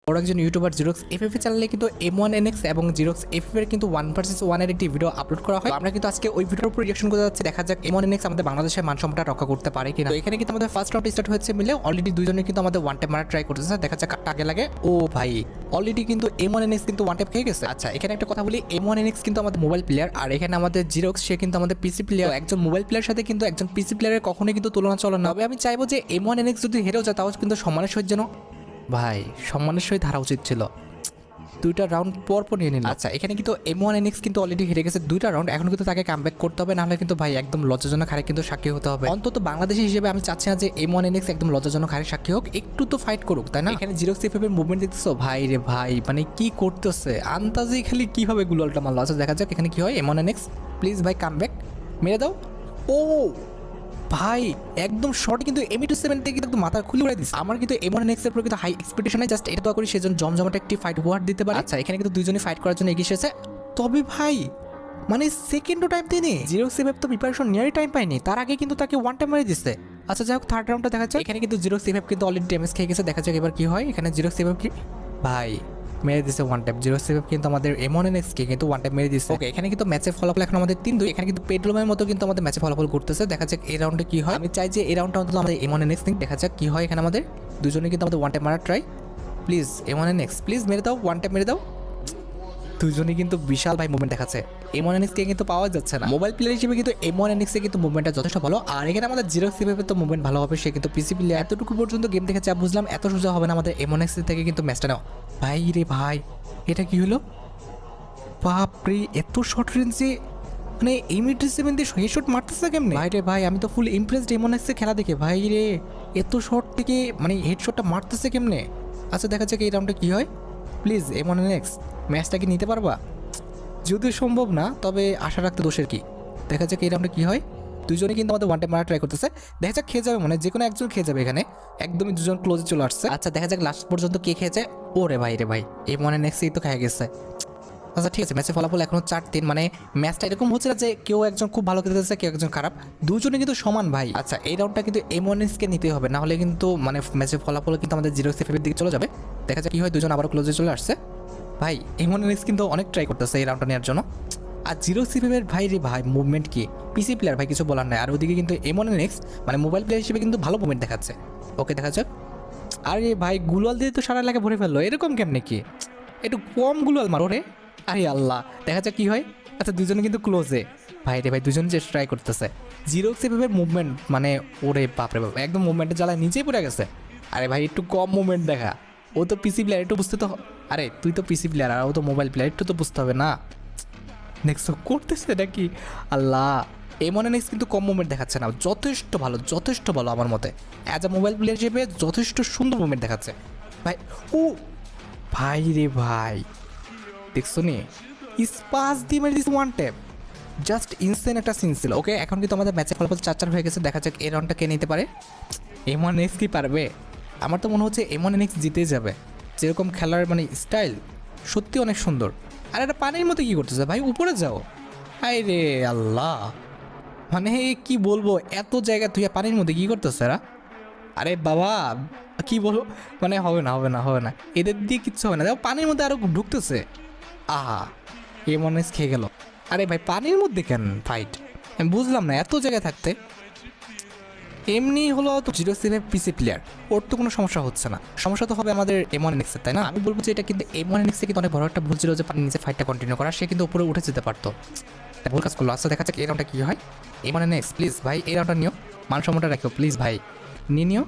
বড় একজন YouTuber Xerox FF চ্যানেলে কিন্তু M1NX এবং জিরক্স এফএফ এর কিন্তু 1 vs 1 এর একটি ভিডিও আপলোড করা হয়। আমরা কিন্তু আজকে ওই ভিডিওর উপর রিঅ্যাকশন করতে যাচ্ছি, দেখা যাক M1NX আমাদের বাংলাদেশের মানসম্মানটা রক্ষা করতে পারে কিনা। তো এখানে কিন্তু আমাদের ফার্স্ট রাউন্ড স্টার্ট হয়েছে মিলে অলরেডি দুইজনে কিন্তু আমাদের ওয়ান ট্যাপ মারা ট্রাই করতেছে, দেখা যাক কাটটা আগে লাগে। ও ভাই অলরেডি কিন্তু M1NX কিন্তু ওয়ান ট্যাপ খেয়ে গেছে। আচ্ছা এখানে একটা কথা বলি, M1NX কিন্তু আমাদের মোবাইল প্লেয়ার, আর এখানে আমাদের জিরক্স সে কিন্তু আমাদের পিসি প্লেয়ার। একজন মোবাইল প্লেয়ারের সাথে কিন্তু একজন পিসি প্লেয়ারের কখনোই কিন্তু তুলনা চলে না। তবে আমি চাইবো যে M1NX যদি হেরেও যায় তাও কিন্তু সম্মানের সহিত যেন ভাই সম্মানের সহিত হারা উচিত ছিল। দুইটা রাউন্ড পর নিয়ে নিল। আচ্ছা এখানে কিন্তু M1NX কিন্তু অলরেডি হেরে গেছে দুইটা রাউন্ড, এখন কিন্তু তাকে কামব্যাক করতে হবে, নাহলে কিন্তু ভাই একদম লজ্জাজনক হারে কিন্তু সাক্ষী হতে হবে। অন্তত বাংলাদেশি হিসেবে আমি চাচ্ছি না যে M1NX একদম লজ্জাজনক হারে সাক্ষী হোক, একটু তো ফাইট করুক, তাই না? এখানে জিরক্স এফএফ এর মুভমেন্ট দেখতেছো ভাই রে ভাই, মানে কি করতেছে আন্তাজি খালি কিভাবে গুলালটা মারলো। আচ্ছা দেখা যাক এখানে কি হয়। M1NX প্লিজ ভাই কামব্যাক মেরে দাও। ও ভাই একদম শর্ট কিন্তু M2 থেকে কিন্তু মাথা খুলে উড়াই দিচ্ছে। আমার কিন্তু M1NX এর উপর কিন্তু হাই এক্সপেকটেশন আছে, জাস্ট এটা দোয়া করি সেজন্য জমজমাট একটি ফাইট উপহার দিতে পারে। আচ্ছা এখানে কিন্তু দুইজনই ফাইট করার জন্য এগিয়ে এসেছে, তবে ভাই মানে সেকেন্ডও টাইম দিনে জিরক্স এফএফ তো প্রিপারেশন নিয়ারই টাইম পায়নি, তার আগে কিন্তু তাকে ওয়ান টাইম মেরে দিচ্ছে। আচ্ছা যাই হোক থার্ড রাউন্ডটা দেখা যাক। এখানে কিন্তু জিরক্স এফএফ কিন্তু অলরেডি ড্যামেজ খেয়ে গেছে, দেখা যাক এবার কি হয়। এখানে জিরক্স এফএফ কি ভাই মেরে দিছে ওয়ান টাইম। জিরক্স এফএফ কিন্তু আমাদের M1NX কে কিন্তু ওয়ান টাইম মেরে দিচ্ছে। ওকে এখানে কিন্তু ম্যাচের ফলাফল এখন আমাদের 3-2। এখানে কিন্তু পেডলমের মতো কিন্তু আমাদের ম্যাচে ফলাফল করতেছে, দেখা যাক এই রাউন্ডে কি হয়। আমি চাই যে এই রাউন্ডটা অন্তত আমাদের M1NX নিক, দেখা যাক কি হয়। এখানে আমাদের দুজনে কিন্তু আমাদের ওয়ান টাইম মারা ট্রাই, প্লিজ M1NX প্লিজ মেরে দাও, ওয়ান টাইম মেরে দাও। দুজনই কিন্তু বিশাল ভাই মুভমেন্ট দেখাচ্ছে, M1NX কে কিন্তু পাওয়া যাচ্ছে না। মোবাইল প্লেয়ার হিসেবে কিন্তু M1NX এ কিন্তু মুভমেন্টটা যথেষ্ট ভালো, আর এখানে আমাদের জিরক্স এফএফ তো মুভমেন্ট ভালো হবে, সে কিন্তু পিসি প্লেয়ার। এতটুকু পর্যন্ত গেম দেখেছে, বুঝলাম এত সোজা হবে না আমাদের M1NX থেকে কিন্তু ম্যাচটা নাও। ভাই রে ভাই এটা কি হলো, বাপরে এত শর্ট রেঞ্জে মানে M87 দিয়ে হেডশট মারতেছে কেমনে ভাই রে ভাই। আমি তো ফুল ইমপ্রেসড M1NX এর খেলা দেখে, ভাই রে এত শর্ট থেকে মানে হেডশটটা মারতেছে কেমনে। আচ্ছা দেখা যাক এই রাউন্ডে কি হয়, প্লিজ M1NX ম্যাচটা কি নিতে পারবা? যদিও সম্ভব না, তবে আশা রাখতে দোষের কি। দেখা যাক এই রাউন্ডে কি হয়। দুজনে কিন্তু আমাদের ওয়ান টাইম মারা ট্রাই করতেছে, দেখা যাক খেয়ে যাবে, মানে যে কোনো একজন খেয়ে যাবে এখানে, একদমই দুজন ক্লোজে চলে আসছে। আচ্ছা দেখা যাক লাস্ট পর্যন্ত কে খেয়েছে। ও রে ভাই রে ভাই M1NX তো খেয়ে গেছে। আচ্ছা ঠিক আছে, ম্যাচের ফলাফল এখনো 4-3, মানে ম্যাচটা এরকম হচ্ছে না যে কেউ একজন খুব ভালো খেলতেছে কেউ একজন খারাপ, দুজনে কিন্তু সমান ভাই। আচ্ছা এই রাউন্ডটা কিন্তু M1NX কে নিতে হবে, না হলে কিন্তু মানে ম্যাচের ফলাফল কিন্তু আমাদের জিরক্স এফএফ এর দিকে চলে যাবে। দেখা যাক কি হয়, দুজন আবারও ক্লোজে চলে আসছে। ভাই M1NX কিন্তু অনেক ট্রাই করতেছে এই রাউন্ডটা নেওয়ার জন্য। আর জিরক্স এফএফ এর ভাই রে ভাই মুভমেন্ট কি, পিসি প্লেয়ার ভাই কিছু বলার নাই। আর ওদিকে কিন্তু M1NX মানে মোবাইল প্লেয়ার হিসেবে কিন্তু ভালো মুভমেন্ট দেখাচ্ছে। ওকে দেখা যাক। আরে ভাই গুলাল দিয়ে তো সারা এলাকা ভরে ফেললো, এরকম কেমনে কি, একটু কম গুলাল মারো রে। আরে আল্লাহ দেখা যাক কি হয়। আচ্ছা দুজনে কিন্তু ক্লোজে, ভাই রে ভাই দুজন যে ট্রাই করতেছে। জিরক্স এফএফের মুভমেন্ট মানে ওরে বাপরে বাপ, একদম মুভমেন্টের জ্বালায় নিচেই পড়ে গেছে। আরে ভাই একটু কম মুভমেন্ট দেখা, ও তো পিসি প্লেয়ার, একটু বুঝতে তো আরে তুই তো পিসি প্লেয়ার আর ও তো মোবাইল প্লেয়ার, একটু তো বুঝতে হবে না। নেক্সট করতেছে নাকি আল্লাহ। M1NX কিন্তু কম মুভমেন্ট দেখাচ্ছে না, যথেষ্ট ভালো যথেষ্ট ভালো আমার মতে। অ্যাজ আ মোবাইল প্লেয়ার হিসেবে যথেষ্ট সুন্দর মুভমেন্ট দেখাচ্ছে ভাই। ও ভাই রে ভাই দেখছো নি স্পাস দিয়ে মেরে this one tap, just insane একটা সিন ছিল। ওকে এখন কিন্তু আমাদের ম্যাচের ফলাফল 4-4 হয়ে গেছে, দেখা যাক এই রাউন্ডটা কে নিতে পারে। M1NX কি পারবে? আমার তো মনে হচ্ছে M1NX জিতে যাবে, যেরকম খেলার মানে স্টাইল সত্যি অনেক সুন্দর। আর এটা পানির মতো কি করতেছে ভাই, উপরে যাও। হাই রে আল্লাহ, মানে কি বলবো, এত জায়গা তুই পানির মধ্যে কি করতেছে এরা। আরে বাবা কি বলবো, মানে হবে না হবে না হবে না, এদের দিয়ে কিচ্ছু হবে না। দেখো পানির মধ্যে আরো ঢুকতেছে, আহা M1NX খেয়ে গেল। আরে ভাই পানির মধ্যে কেন ফাইট, আমি বুঝলাম না এত জায়গায় থাকতে। এমনি হলো তো জিরো সেভেন পিসি প্লেয়ার, ওর তো কোনো সমস্যা হচ্ছে না, সমস্যা তো হবে আমাদের M1NX এর, তাই না? আমি বলবো যে এটা কিন্তু M1NX এ কিন্তু অনেক বড় একটা ভুল ছিল যে নিচে ফাইটটা কন্টিনিউ করা, সে কিন্তু উপরে উঠে যেতে পারতো, ভুল কাজ করলো। আচ্ছা দেখা যাক এই রাউন্ডটা কী হয়। M1NX প্লিজ ভাই এই রাউন্ডটা নিও, মান সম্মানটা রাখো প্লিজ ভাই, নিও।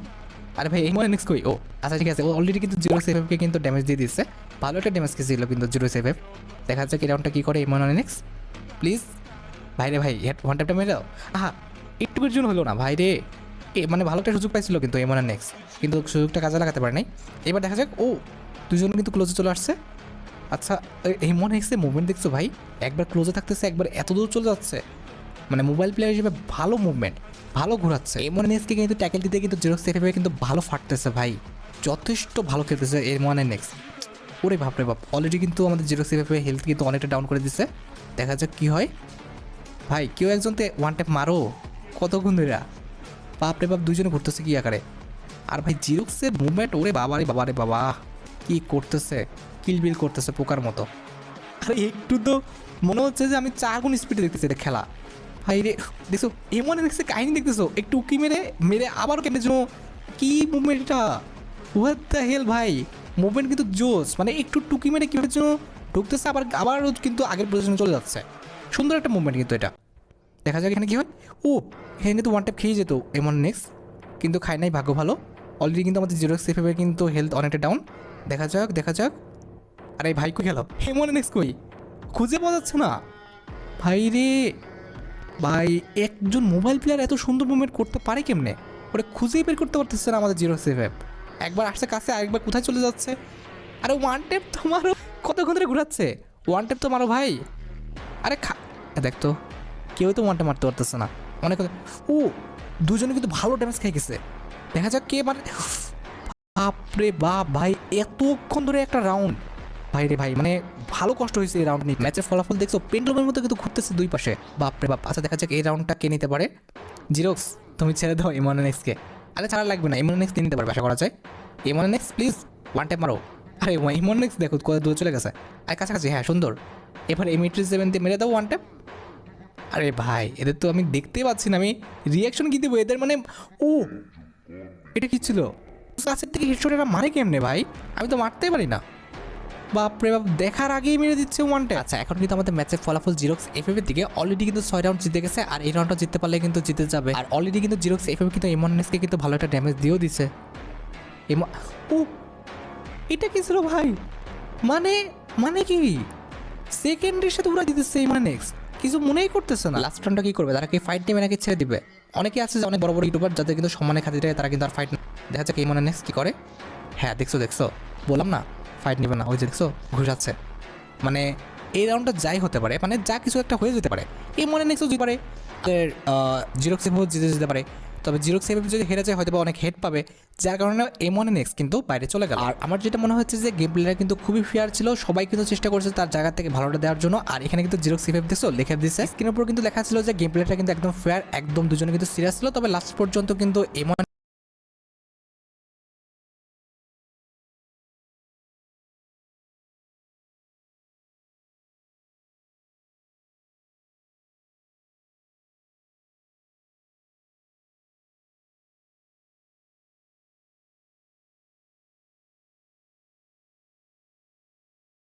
আরে ভাই M1NX কই? ও আচ্ছা ঠিক আছে, ও অলরেডি কিন্তু জিরো সেভেনকে কিন্তু ড্যামেজ দিয়ে দিচ্ছে, ভালো একটা ড্যামেজ খেয়েছিল কিন্তু জিরো সেভেন। দেখা যাক এই রাউন্ডটা কী করে M1NX প্লিজ ভাই রে ভাই, হেড ওয়ান ট্যাপটা মেরে দাও। আহা একটুকুর জন্য হলো না ভাই রে, মানে ভালো একটা সুযোগ পাইছিল কিন্তু M1NX, কিন্তু সুযোগটা কাজে লাগাতে পারে নাই। এবার দেখা যাক, ও দুজন কিন্তু ক্লোজে চলে আসছে। আচ্ছা M1NX এর মুভমেন্ট দেখছো ভাই, একবার ক্লোজে থাকতেছে একবার এত দূর চলে যাচ্ছে, মানে মোবাইল প্লেয়ার হিসেবে ভালো মুভমেন্ট, ভালো ঘোরাচ্ছে। M1NX কে কিন্তু ট্যাকেল দিতে কিন্তু জিরক্স এফএফ কিন্তু ভালো ফাটতেছে ভাই, যথেষ্ট ভালো খেলতেছে M1NX। ওরে বাপরে বাপ, অলরেডি কিন্তু আমাদের জিরক্স এফএফ হেলথ কিন্তু অনেকটা ডাউন করে দিচ্ছে। দেখা যাক কি হয়। ভাই কেউ একজনতে ওয়ান ট্যাপ মারো, কতক্ষণ ধরে বাপরে বাপ দুজনে ঘুরতেছে কি আকারে। আর ভাই জিরক্সের মুভমেন্ট ওরে বাবারে বাবারে বাবা, কি করতেছে, কিলবিল করতেছে পোকার মতো। আরে একটু তো মনে হচ্ছে যে আমি 4 গুণ স্পিডে দেখতেছি এটা খেলা। ভাই রে দেখছো এমন দেখছে কাহিনী দেখতেছো, একটু উকি মেরে মেরে আবার কেটে জন্য কি মুভমেন্ট এটা, হোয়াট দ্য হেল ভাই। মুভমেন্ট কিন্তু জোস, মানে একটু টুকি মেরে কীভাবে যেন ঢুকতেছে আবারও কিন্তু আগের পজিশনে চলে যাচ্ছে। সুন্দর একটা মুভমেন্ট কিন্তু এটা। দেখা যাক এখানে কী হয়। ও এখানে কিন্তু ওয়ান ট্যাপ খেয়ে যেত এমন নেক্সট, কিন্তু খায় নাই, ভাগ্য ভালো। অলরেডি কিন্তু আমাদের জিরো সেফের কিন্তু হেলথ অনেকটা ডাউন। দেখা যাক। আরে ভাই কই গেল এমন নেক্সট, কই খুঁজে পাওয়া যাচ্ছে না ভাই রে। ভাই একজন মোবাইল প্লেয়ার এত সুন্দর মুভমেন্ট করতে পারে কেমনে, ওটা খুঁজেই বের করতে পারতেছে না আমাদের জিরো সেফ। একবার আসছে কাছে, আরেকবার কোথায় চলে যাচ্ছে। আরে ওয়ান ট্যাপ তো মারো, কতক্ষণ ধরে ঘুরাচ্ছে, ওয়ান ট্যাপ তো মারো ভাই। আরে দেখ তো কেউ তো ওয়ান ট্যাপ মারতে পারতেছে না অনেক। ও দুজনে কিন্তু ভালো ড্যামেজ খেয়ে গেছে। দেখা যাক কে মানে, বাপরে বাপ ভাই এতক্ষণ ধরে একটা রাউন্ড। ভাই রে ভাই মানে ভালো কষ্ট হয়েছে এই রাউন্ড নিয়ে। ম্যাচের ফলাফল দেখছো পেন্ডুলামের মতো কিন্তু ঘুরতেছে দুই পাশে, বাপরে বাপ। আচ্ছা দেখা যাক এই রাউন্ডটা কে নিতে পারে। জিরোক্স তুমি ছেড়ে দাও এমএনএক্সকে। আরে ছাড়া লাগবে না, এমএনএক্স কে নিতে পারবে আশা করা যায়। এমএনএক্স প্লিজ ওয়ান ট্যাপ মারো। আরে এমএনএক্স দেখো কত দূরে চলে গেছে। আরে কাছাকাছি, হ্যাঁ সুন্দর। এবার M87 দিয়ে মেরে দাও ওয়ান ট্যাপ। আরে ভাই এদের তো আমি দেখতেই পাচ্ছি না, আমি রিয়াকশন কি দেবো এদের, মানে ও এটা কি ছিল, কাছের থেকে হেডশট এরা মারে কেমনে ভাই, আমি তো মারতেই পারি না। বাপরে বাপ দেখার আগেই মেরে দিচ্ছে ওয়ানটে। আচ্ছা এখন কিন্তু আমাদের ম্যাচের ফলাফল জিরোক্স এফএফ এর দিকে অলরেডি কিন্তু 6 রাউন্ড জিতে গেছে, আর এই রাউন্ডটা জিততে পারলে কিন্তু জিতে যাবে। আর অলরেডি কিন্তু জিরোক্স এফএফ কিন্তু এমএনএসকে কিন্তু ভালো একটা ড্যামেজ দিয়েও দিছে। ও এটা কি ছিল ভাই, মানে কি সেকেন্ডের সাথে ওরা দিতেছে এমএনএক্স, কিছু মনেই করতেছে না। লাস্ট রাউন্ডটা কি করবে, তারা কি ফাইট নেবে নাকি ছেড়ে দিবে। অনেকে আছে যে অনেক বড় বড় ইউটিউবার যাদের কিন্তু সম্মানের খাতিরে তারা কিন্তু আর ফাইট, দেখা যাক এমএনএক্স কি করে। হ্যাঁ দেখছো বললাম না ফাইট নেবে না, ওই যে দেখছো ঘুষাচ্ছে। মানে এই রাউন্ডটা যাই হতে পারে, মানে যা কিছু একটা হয়ে যেতে পারে। এই মনে নেক্সট যেতে পারে জিরোক্স এফ জিতে যেতে পারে, তবে জিরোক্স এফ যদি হেরে যায় হয়তো বা অনেক হেড পাবে, যার কারণে M1NX কিন্তু বাইরে চলে গেল। আর আমার যেটা মনে হচ্ছে যে গেম প্লেয়ার কিন্তু খুবই ফেয়ার ছিল, সবাই কিন্তু চেষ্টা করছে তার জায়গা থেকে ভালোটা দেওয়ার জন্য। আর এখানে কিন্তু জিরোক্স এফ দেখছো লিখে দিচ্ছে স্ক্রিনের উপর কিন্তু লেখা ছিল যে গেম প্লেয়ারটা কিন্তু একদম ফেয়ার, একদম দুজনে কিন্তু সিরিয়াস ছিল। তবে লাস্ট পর্যন্ত কিন্তু M1